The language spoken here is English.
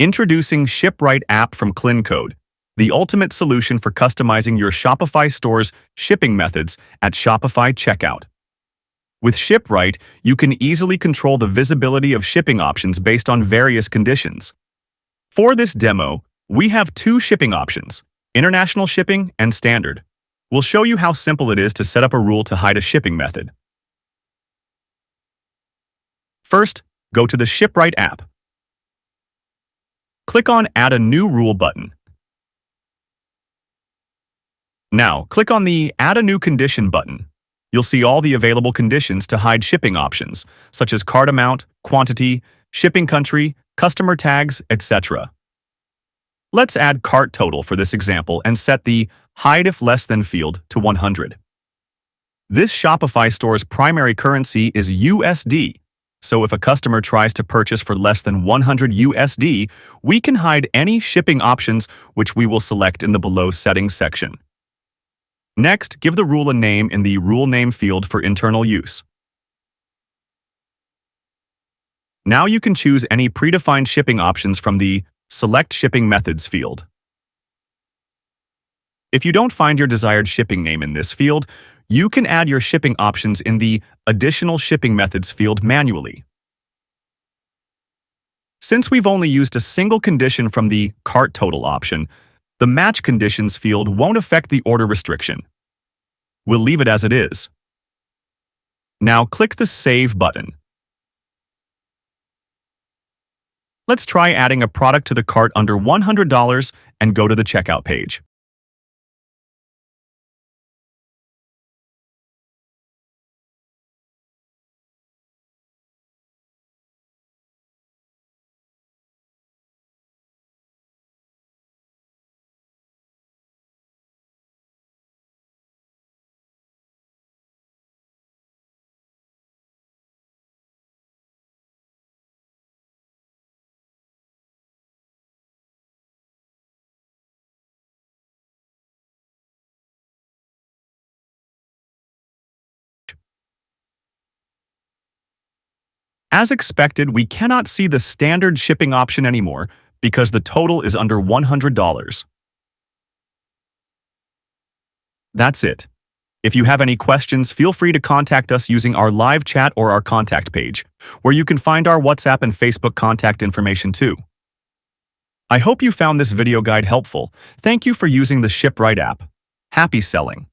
Introducing ShipRight app from KlinKode, the ultimate solution for customizing your Shopify store's shipping methods at Shopify checkout. With ShipRight, you can easily control the visibility of shipping options based on various conditions. For this demo, we have two shipping options, international shipping and standard. We'll show you how simple it is to set up a rule to hide a shipping method. First, go to the ShipRight app. Click on Add a New Rule button. Now, click on the Add a New Condition button. You'll see all the available conditions to hide shipping options, such as cart amount, quantity, shipping country, customer tags, etc. Let's add cart total for this example and set the Hide if less than field to 100. This Shopify store's primary currency is USD, so if a customer tries to purchase for less than 100 USD, we can hide any shipping options, which we will select in the Below Settings section. Next, give the rule a name in the Rule Name field for internal use. Now you can choose any predefined shipping options from the Select Shipping Methods field. If you don't find your desired shipping name in this field, you can add your shipping options in the Additional Shipping Methods field manually. Since we've only used a single condition from the Cart Total option, the Match Conditions field won't affect the order restriction. We'll leave it as it is. Now click the Save button. Let's try adding a product to the cart under $100 and go to the checkout page. As expected, we cannot see the standard shipping option anymore because the total is under $100. That's it. If you have any questions, feel free to contact us using our live chat or our contact page, where you can find our WhatsApp and Facebook contact information too. I hope you found this video guide helpful. Thank you for using the ShipRight app. Happy selling!